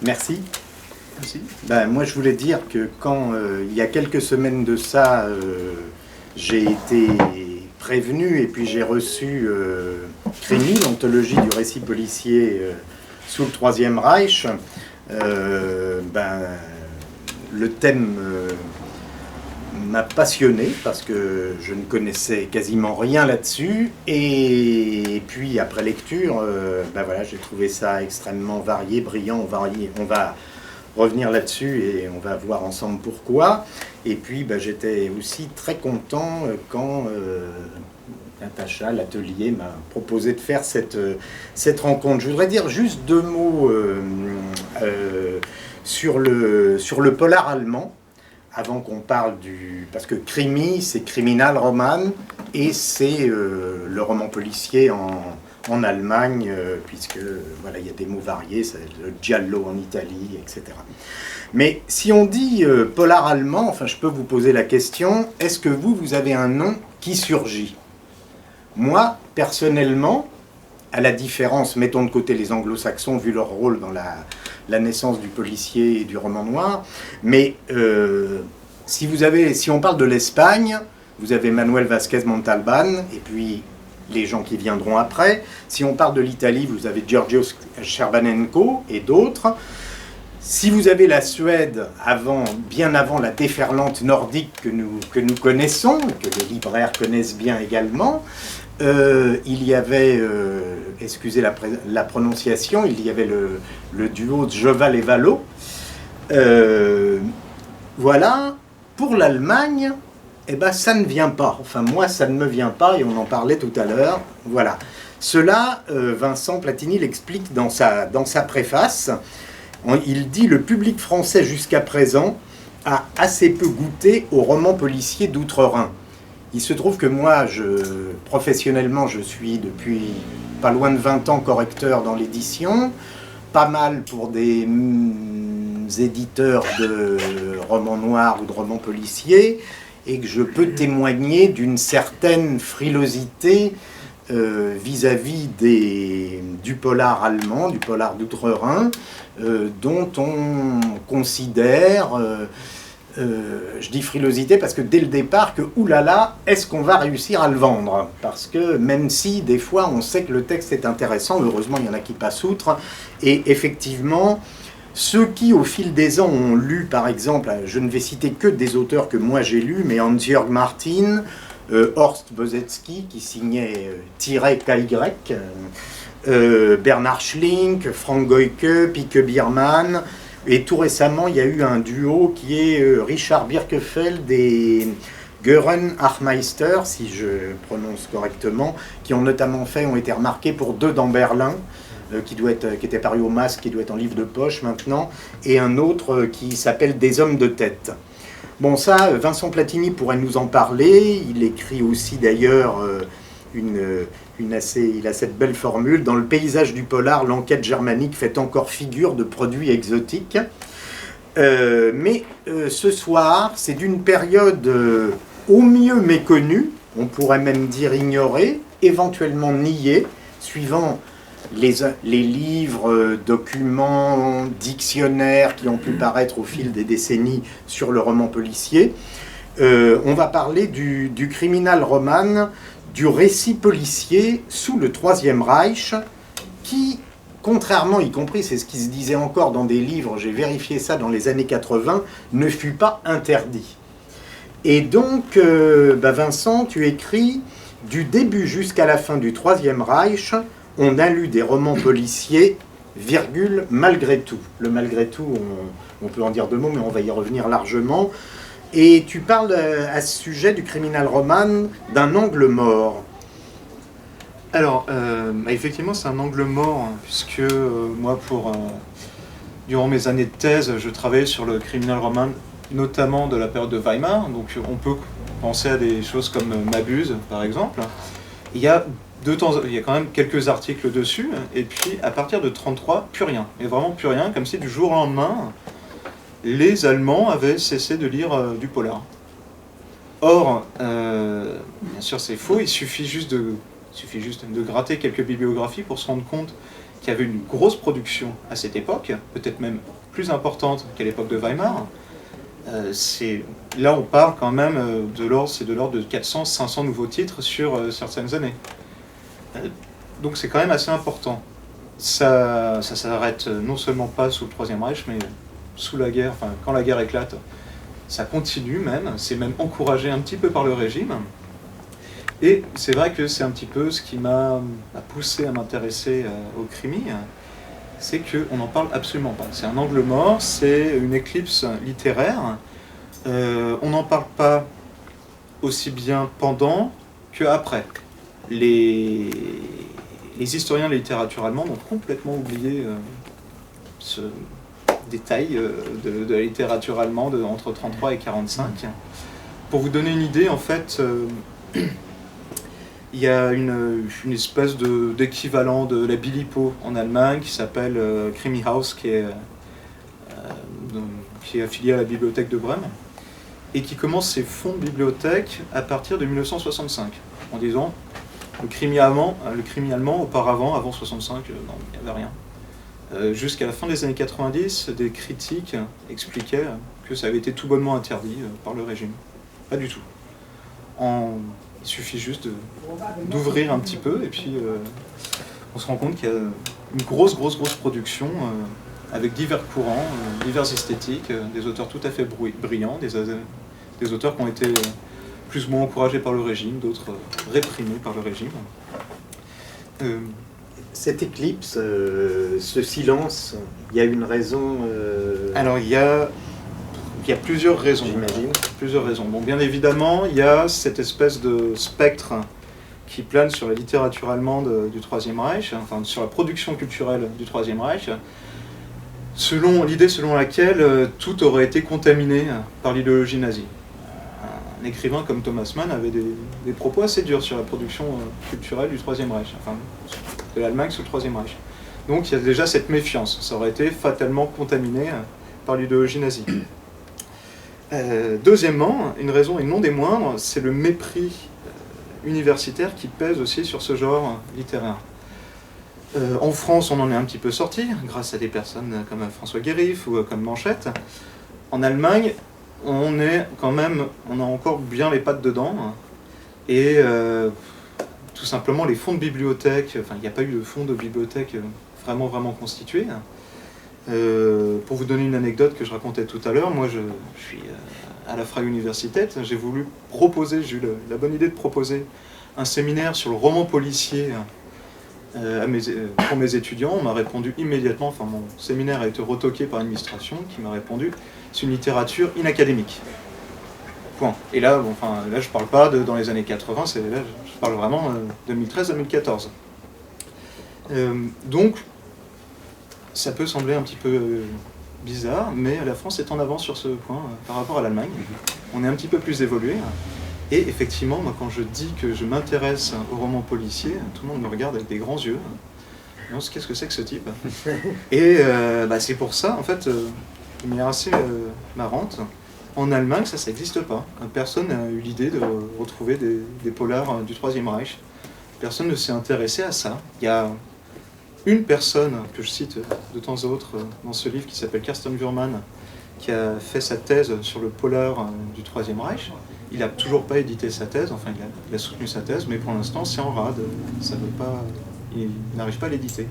Merci. Merci. Moi, je voulais dire que quand, il y a quelques semaines de ça, j'ai été prévenu et puis j'ai reçu Crimi, l'anthologie du récit policier sous le Troisième Reich, le thème m'a passionné parce que je ne connaissais quasiment rien là-dessus, et puis après lecture, j'ai trouvé ça extrêmement varié, brillant. On va revenir là-dessus et on va voir ensemble pourquoi. Et puis j'étais aussi très content quand Natacha, l'atelier, m'a proposé de faire cette rencontre. Je voudrais dire juste deux mots sur le polar allemand, avant qu'on parle parce que Crimi, c'est Kriminalroman, et c'est le roman policier en Allemagne, puisque il y a des mots variés, c'est le giallo en Italie, etc. Mais si on dit polar allemand, je peux vous poser la question, est-ce que vous avez un nom qui surgit? Moi, personnellement, à la différence, mettons de côté les anglo-saxons, vu leur rôle dans la naissance du policier et du roman noir, mais si on parle de l'Espagne, vous avez Manuel Vázquez Montalbán, et puis les gens qui viendront après. Si on parle de l'Italie, vous avez Giorgio Scherbanenko et d'autres. Si vous avez la Suède, bien avant la déferlante nordique que nous connaissons, que les libraires connaissent bien également, il y avait, excusez la prononciation, il y avait le duo Joval et Valo. Voilà, pour l'Allemagne, ça ne vient pas. Moi, ça ne me vient pas, et on en parlait tout à l'heure. Voilà. Cela, Vincent Platini l'explique dans sa préface. Il dit « Le public français jusqu'à présent a assez peu goûté au roman policier d'outre-Rhin. Il se trouve que moi, professionnellement, je suis depuis pas loin de 20 ans correcteur dans l'édition, pas mal pour des éditeurs de romans noirs ou de romans policiers, et que je peux témoigner d'une certaine frilosité vis-à-vis du polar allemand, du polar d'outre-Rhin, dont on considère, je dis frilosité parce que dès le départ, que oulala, est-ce qu'on va réussir à le vendre? Parce que même si des fois on sait que le texte est intéressant, heureusement il y en a qui passent outre, et effectivement, ceux qui au fil des ans ont lu, par exemple, je ne vais citer que des auteurs que moi j'ai lus, mais Hans-Jörg Martin, Horst Bosetzky qui signait -KY, Bernard Schlink, Frank Goyke, Pike Biermann, et tout récemment il y a eu un duo qui est Richard Birkefeld et Göran Achmeister, si je prononce correctement, qui ont notamment ont été remarqués pour Deux dans Berlin, qui était paru au Masque, qui doit être en livre de poche maintenant, et un autre qui s'appelle Des hommes de tête. Bon, ça, Vincent Platini pourrait nous en parler. Il écrit aussi d'ailleurs il a cette belle formule: dans le paysage du polar, l'enquête germanique fait encore figure de produit exotique. Mais ce soir, c'est d'une période au mieux méconnue, on pourrait même dire ignorée, éventuellement niée, suivant les livres, documents, dictionnaires qui ont pu paraître au fil des décennies sur le roman policier. On va parler du Kriminalroman, du récit policier sous le Troisième Reich, qui, contrairement, y compris, c'est ce qui se disait encore dans des livres, j'ai vérifié ça dans les années 80, ne fut pas interdit. Et donc, Vincent, tu écris « Du début jusqu'à la fin du Troisième Reich, on a lu des romans policiers, virgule, malgré tout ». Le malgré tout, on peut en dire deux mots, mais on va y revenir largement. Et tu parles à ce sujet du Kriminalroman d'un angle mort. Alors, effectivement, c'est un angle mort, hein, puisque moi, durant mes années de thèse, je travaillais sur le Kriminalroman, notamment de la période de Weimar. Donc, on peut penser à des choses comme Mabuse, par exemple. Il y a quand même quelques articles dessus, et puis à partir de 1933, plus rien. Et vraiment plus rien, comme si du jour au lendemain, les Allemands avaient cessé de lire du polar. Or, bien sûr c'est faux, il suffit juste de Il suffit juste de gratter quelques bibliographies pour se rendre compte qu'il y avait une grosse production à cette époque, peut-être même plus importante qu'à l'époque de Weimar. Là, on parle quand même de l'ordre de 400-500 nouveaux titres sur certaines années. Donc c'est quand même assez important. Ça s'arrête non seulement pas sous le Troisième Reich, mais sous la guerre, enfin quand la guerre éclate, ça continue même, c'est même encouragé un petit peu par le régime. Et c'est vrai que c'est un petit peu ce qui m'a poussé à m'intéresser au crimi, c'est qu'on n'en parle absolument pas. C'est un angle mort, c'est une éclipse littéraire. On n'en parle pas aussi bien pendant qu'après. Les historiens de la littérature allemande ont complètement oublié ce détail de la littérature allemande entre 1933 et 1945. Pour vous donner une idée, en fait, il y a une espèce d'équivalent de la Bilipo en Allemagne qui s'appelle Krimihaus, qui est affilié à la bibliothèque de Brême, et qui commence ses fonds de bibliothèque à partir de 1965, en disant le crimi allemand auparavant, avant 65, non, il n'y avait rien. Jusqu'à la fin des années 90, des critiques expliquaient que ça avait été tout bonnement interdit par le régime. Pas du tout. Il suffit juste d'ouvrir un petit peu et puis on se rend compte qu'il y a une grosse production avec divers courants, diverses esthétiques, des auteurs tout à fait brillants, des auteurs qui ont été plus ou moins encouragés par le régime, d'autres réprimés par le régime. Cette éclipse, ce silence, il y a une raison Alors il y a plusieurs raisons. J'imagine. Plusieurs raisons. Bon, bien évidemment, il y a cette espèce de spectre qui plane sur la littérature allemande du Troisième Reich, enfin sur la production culturelle du Troisième Reich, l'idée selon laquelle tout aurait été contaminé par l'idéologie nazie. Un écrivain comme Thomas Mann avait des propos assez durs sur la production culturelle du Troisième Reich, enfin de l'Allemagne sous le Troisième Reich. Donc il y a déjà cette méfiance, ça aurait été fatalement contaminé par l'idéologie nazie. Deuxièmement, une raison et non des moindres, c'est le mépris universitaire qui pèse aussi sur ce genre littéraire. En France, on en est un petit peu sorti, grâce à des personnes comme François Guérif ou comme Manchette. En Allemagne, on a encore bien les pattes dedans. Et tout simplement, les fonds de bibliothèque, enfin, il n'y a pas eu de fonds de bibliothèque vraiment constitués. Pour vous donner une anecdote que je racontais tout à l'heure, moi je suis à la Freie Universität, j'ai eu la bonne idée de proposer un séminaire sur le roman policier pour mes étudiants. On m'a répondu immédiatement, enfin mon séminaire a été retoqué par l'administration qui m'a répondu « c'est une littérature inacadémique ». Point. Et là, là je parle pas dans les années 80, là je parle vraiment 2013-2014. Donc, ça peut sembler un petit peu bizarre, mais la France est en avance sur ce point par rapport à l'Allemagne. On est un petit peu plus évolué. Et effectivement, moi, quand je dis que je m'intéresse au roman policier, tout le monde me regarde avec des grands yeux. Qu'est-ce que c'est que ce type? Et c'est pour ça, en fait, de manière assez marrante, en Allemagne, ça n'existe pas. Personne n'a eu l'idée de retrouver des polars du Troisième Reich. Personne ne s'est intéressé à ça. Il y a une personne que je cite de temps à autre dans ce livre qui s'appelle Carsten Wurman, qui a fait sa thèse sur le polar du Troisième Reich. Il n'a toujours pas édité sa thèse, enfin il a soutenu sa thèse, mais pour l'instant c'est en rade, il n'arrive pas à l'éditer.